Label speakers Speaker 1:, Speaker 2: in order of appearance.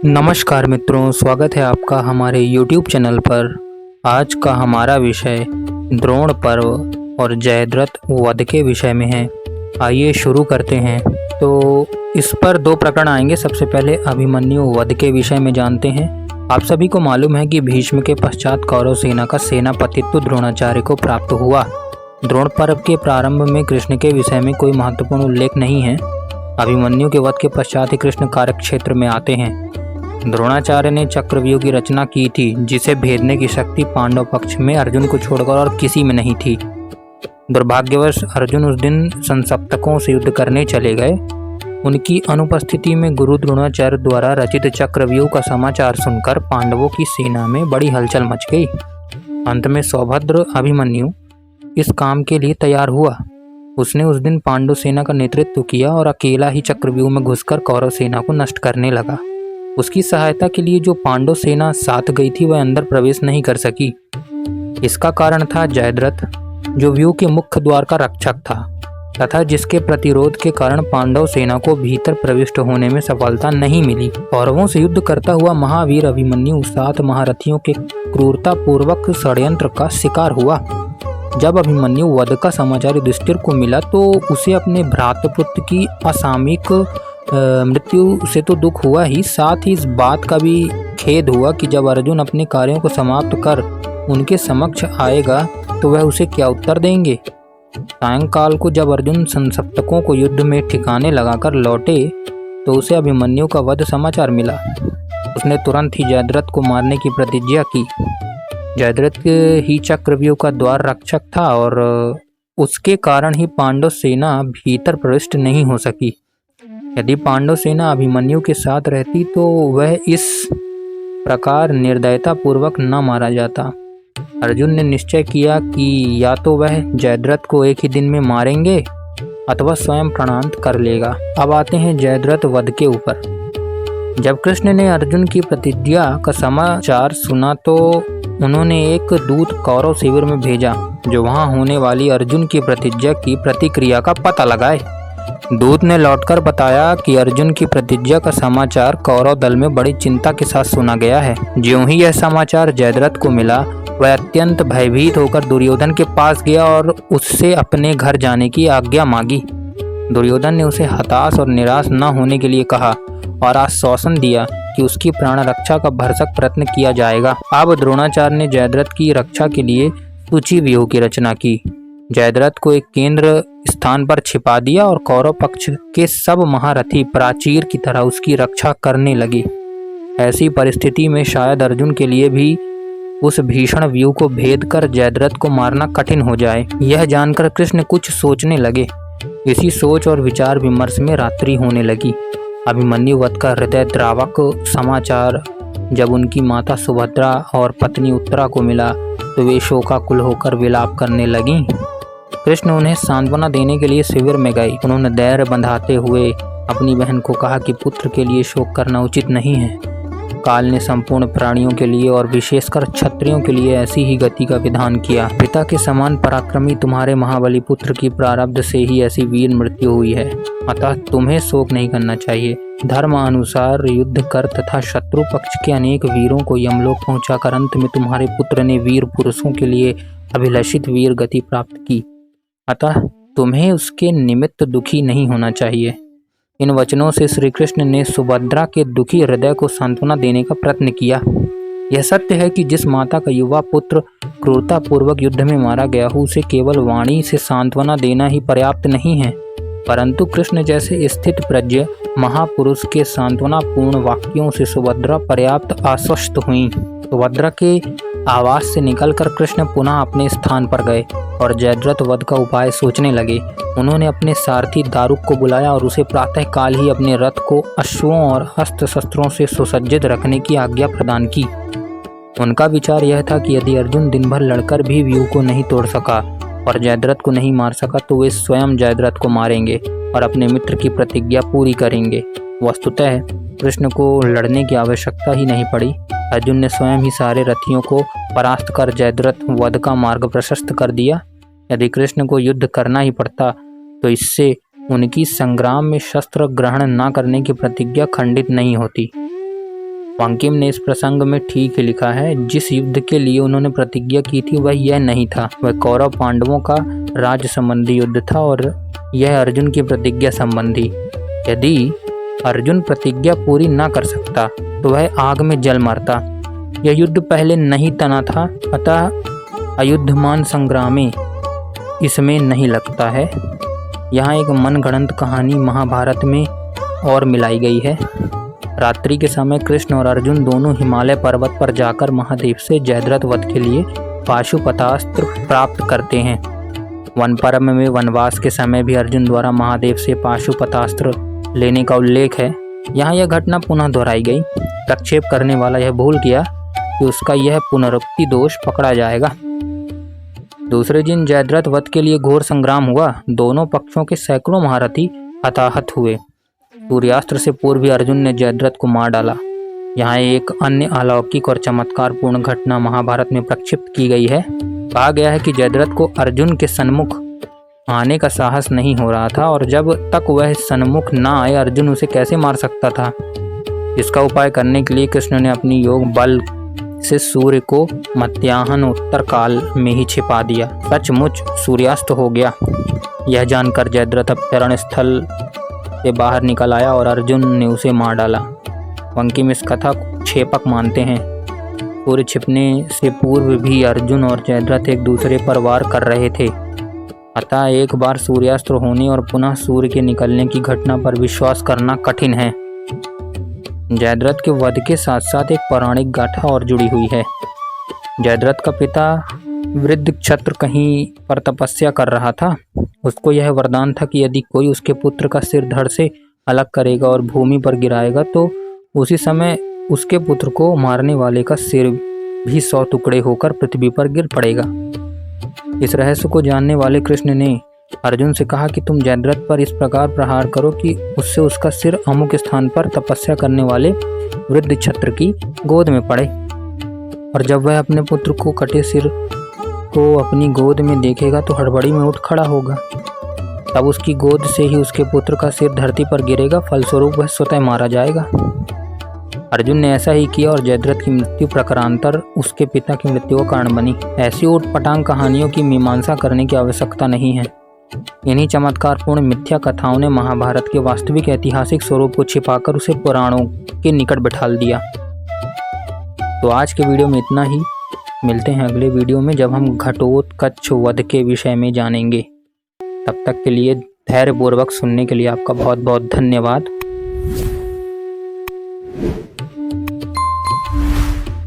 Speaker 1: नमस्कार मित्रों, स्वागत है आपका हमारे YouTube चैनल पर। आज का हमारा विषय द्रोण पर्व और जयद्रथ वध के विषय में है। आइए शुरू करते हैं। तो इस पर दो प्रकरण आएंगे। सबसे पहले अभिमन्यु वध के विषय में जानते हैं। आप सभी को मालूम है कि भीष्म के पश्चात कौरव सेना का सेनापतित्व द्रोणाचार्य को प्राप्त हुआ। द्रोण पर्व के प्रारंभ में कृष्ण के विषय में कोई महत्वपूर्ण उल्लेख नहीं है। अभिमन्यु के वध के पश्चात ही कृष्ण कार्यक्षेत्र में आते हैं। द्रोणाचार्य ने चक्रव्यूह की रचना की थी, जिसे भेदने की शक्ति पांडव पक्ष में अर्जुन को छोड़कर और किसी में नहीं थी। दुर्भाग्यवश अर्जुन उस दिन संसप्तकों से युद्ध करने चले गए। उनकी अनुपस्थिति में गुरु द्रोणाचार्य द्वारा रचित चक्रव्यूह का समाचार सुनकर पांडवों की सेना में बड़ी हलचल मच गई। अंत में सौभद्र अभिमन्यु इस काम के लिए तैयार हुआ। उसने उस दिन पांडव सेना का नेतृत्व किया और अकेला ही चक्रव्यूह में घुसकर कौरव सेना को नष्ट करने लगा। उसकी सहायता के लिए जो पांडव सेना साथ गई थी वह अंदर प्रवेश नहीं कर सकी। इसका कारण था जयद्रथ, जो व्यूह के मुख्य द्वार का रक्षक था तथा जिसके प्रतिरोध के कारण पांडव सेना को भीतर प्रविष्ट होने में सफलता नहीं मिली। कौरवों से युद्ध करता हुआ महावीर अभिमन्यु 7 महारथियों के क्रूरतापूर्वक षड्यंत्र का शिकार हुआ। जब अभिमन्यु वध का समाचार युधिष्ठिर को मिला तो उसे अपने भ्रातृपुत्र की असामयिक मृत्यु से तो दुख हुआ ही, साथ ही इस बात का भी खेद हुआ कि जब अर्जुन अपने कार्यों को समाप्त कर उनके समक्ष आएगा तो वह उसे क्या उत्तर देंगे। सायंकाल को जब अर्जुन संसप्तकों को युद्ध में ठिकाने लगाकर लौटे तो उसे अभिमन्यु का वध समाचार मिला। उसने तुरंत ही जयद्रथ को मारने की प्रतिज्ञा की। जयद्रथ ही चक्रव्यूह का द्वार रक्षक था और उसके कारण ही पांडव सेना भीतर प्रविष्ट नहीं हो सकी। यदि पांडव सेना अभिमन्यु के साथ रहती तो वह इस प्रकार निर्दयता पूर्वक न मारा जाता। अर्जुन ने निश्चय किया कि या तो वह जयद्रथ को एक ही दिन में मारेंगे अथवा स्वयं प्राणांत कर लेगा। अब आते हैं जयद्रथ वध के ऊपर। जब कृष्ण ने अर्जुन की प्रतिज्ञा का समाचार सुना तो उन्होंने एक दूत कौरव शिविर में भेजा, जो वहां होने वाली अर्जुन की प्रतिज्ञा की प्रतिक्रिया का पता लगाए। दूत ने लौटकर बताया कि अर्जुन की प्रतिज्ञा का समाचार कौरव दल में बड़ी चिंता के साथ सुना गया है। ज्यों ही यह समाचार जयद्रथ को मिला, वह अत्यंत भयभीत होकर दुर्योधन के पास गया और उससे अपने घर जाने की आज्ञा मांगी। दुर्योधन ने उसे हताश और निराश न होने के लिए कहा और आश्वासन दिया कि उसकी प्राण रक्षा का भरसक प्रयत्न किया जाएगा। अब द्रोणाचार्य ने जयद्रथ की रक्षा के लिए सूची व्यूह की रचना की। जयद्रथ को एक केंद्र स्थान पर छिपा दिया और कौरव पक्ष के सब महारथी प्राचीर की तरह उसकी रक्षा करने लगे। ऐसी परिस्थिति में शायद अर्जुन के लिए भी उस भीषण व्यूह को भेद कर जयद्रथ को मारना कठिन हो जाए। यह जानकर कृष्ण कुछ सोचने लगे। इसी सोच और विचार विमर्श में रात्रि होने लगी। अभिमन्यु वध का हृदय द्रावक समाचार जब उनकी माता सुभद्रा और पत्नी उत्तरा को मिला तो वे शोकाकुल होकर विलाप करने लगीं। कृष्ण उन्हें सांत्वना देने के लिए शिविर में गए। उन्होंने धैर्य बंधाते हुए अपनी बहन को कहा कि पुत्र के लिए शोक करना उचित नहीं है। काल ने संपूर्ण प्राणियों के लिए और विशेषकर क्षत्रियों के लिए ऐसी ही गति का विधान किया। पिता के समान पराक्रमी तुम्हारे महाबली पुत्र की प्रारब्ध से ही ऐसी वीर मृत्यु हुई है, अतः तुम्हें शोक नहीं करना चाहिए। धर्म अनुसार युद्ध कर तथा शत्रु पक्ष के अनेक वीरों को यमलोक पहुंचाकर अंत में तुम्हारे पुत्र ने वीर पुरुषों के लिए अभिलषित वीर गति प्राप्त की, अतः तुम्हें उसके निमित्त दुखी नहीं होना चाहिए। इन वचनों से श्री कृष्ण ने सुभद्रा के दुखी हृदय को सांत्वना देने का प्रयत्न किया। यह सत्य है कि जिस माता का युवा पुत्र क्रूरतापूर्वक युद्ध में मारा गया हो, उसे केवल वाणी से सांत्वना देना ही पर्याप्त नहीं है, परंतु कृष्ण जैसे स्थित प्रज्ञ महापुरुष के सांत्वनापूर्ण वाक्यों से सुभद्रा पर्याप्त आश्वस्त हुई। सुभद्रा के आवास से निकलकर कृष्ण पुनः अपने स्थान पर गए और जयद्रथ वध का उपाय सोचने लगे। उन्होंने अपने सारथी दारुक को बुलाया और उसे प्रातः काल ही अपने रथ को अश्वों और अस्त्र शस्त्रों से सुसज्जित रखने की आज्ञा प्रदान की। उनका विचार यह था कि यदि अर्जुन दिन भर लड़कर भी व्यूह को नहीं तोड़ सका और जयद्रथ को नहीं मार सका तो वे स्वयं जयद्रथ को मारेंगे और अपने मित्र की प्रतिज्ञा पूरी करेंगे। वस्तुतः कृष्ण को लड़ने की आवश्यकता ही नहीं पड़ी। अर्जुन ने स्वयं ही सारे रथियों को परास्त कर जयद्रथ वध का मार्ग प्रशस्त कर दिया। यदि कृष्ण को युद्ध करना ही पड़ता तो इससे उनकी संग्राम में शस्त्र ग्रहण न करने की प्रतिज्ञा खंडित नहीं होती। बंकिम ने इस प्रसंग में ठीक ही लिखा है। जिस युद्ध के लिए उन्होंने प्रतिज्ञा की थी वह यह नहीं था, वह कौरव पांडवों का राज्य संबंधी युद्ध था और यह अर्जुन की प्रतिज्ञा संबंधी। यदि अर्जुन प्रतिज्ञा पूरी न कर सकता तो वह आग में जल मरता। यह युद्ध पहले नहीं तना था, अतः अयुद्धमान संग्रामे इसमें नहीं लगता है। यहाँ एक मनगढ़ंत कहानी महाभारत में और मिलाई गई है। रात्रि के समय कृष्ण और अर्जुन दोनों हिमालय पर्वत पर जाकर महादेव से जयद्रथ वध के लिए पाशुपतास्त्र प्राप्त करते हैं। वन पर्व में वनवास के समय भी अर्जुन द्वारा महादेव से पाशुपतास्त्र लेने का उल्लेख है। यहाँ यह घटना पुनः दोहराई गई। प्रक्षेप करने वाला यह भूल गया कि उसका यह पुनरुक्ति दोष पकड़ा जाएगा। दूसरे दिन जयद्रथ वध के लिए घोर संग्राम हुआ। दोनों पक्षों के सैकड़ों महारथी हताहत हुए। सूर्यास्त्र से पूर्व भी अर्जुन ने जयद्रथ को मार डाला। यहाँ एक अन्य अलौकिक और चमत्कारपूर्ण घटना महाभारत में प्रक्षिप्त की गई है। कहा गया है कि जयद्रथ को अर्जुन के सन्मुख आने का साहस नहीं हो रहा था और जब तक वह सन्मुख न आए अर्जुन उसे कैसे मार सकता था। इसका उपाय करने के लिए कृष्ण ने अपनी योग बल से सूर्य को मध्याह्न उत्तर काल में ही छिपा दिया। सचमुच सूर्यास्त हो गया। यह जानकर जयद्रथ अब स्थल से बाहर निकल आया और अर्जुन ने उसे मार डाला। बंकिम इस कथा को क्षेपक मानते हैं। सूर्य छिपने से पूर्व भी अर्जुन और जयद्रथ एक दूसरे पर वार कर रहे थे, अतः एक बार सूर्यास्त होने और पुनः सूर्य के निकलने की घटना पर विश्वास करना कठिन है। जयद्रथ के वध के साथ साथ एक पौराणिक गाथा और जुड़ी हुई है। जयद्रथ का पिता वृद्ध क्षत्र कहीं पर तपस्या कर रहा था। उसको यह वरदान था कि यदि कोई उसके पुत्र का सिर धड़ से अलग करेगा और भूमि पर गिराएगा तो उसी समय उसके पुत्र को मारने वाले का सिर भी 100 टुकड़े होकर पृथ्वी पर गिर पड़ेगा। इस रहस्य को जानने वाले कृष्ण ने अर्जुन से कहा कि तुम जयद्रथ पर इस प्रकार प्रहार करो कि उससे उसका सिर अमुक स्थान पर तपस्या करने वाले वृद्ध क्षत्र की गोद में पड़े। और जब वह अपने पुत्र को कटे सिर को अपनी गोद में देखेगा तो हड़बड़ी में उठ खड़ा होगा। तब उसकी गोद से ही उसके पुत्र का सिर धरती पर गिरेगा, फलस्वरूप वह स्वतः मारा जाएगा। अर्जुन ने ऐसा ही किया और जयद्रथ की मृत्यु प्रकारांतर उसके पिता की मृत्यु का कारण बनी। ऐसी ऊटपटांग कहानियों की मीमांसा करने की आवश्यकता नहीं है। इन्हीं चमत्कारपूर्ण मिथ्या कथाओं ने महाभारत के वास्तविक ऐतिहासिक स्वरूप को छिपाकर उसे पुराणों के निकट बिठाल दिया। तो आज के वीडियो में इतना ही। मिलते हैं अगले वीडियो में जब हम घटोत्कच वध के विषय में जानेंगे। तब तक के लिए धैर्यपूर्वक सुनने के लिए आपका बहुत बहुत धन्यवाद।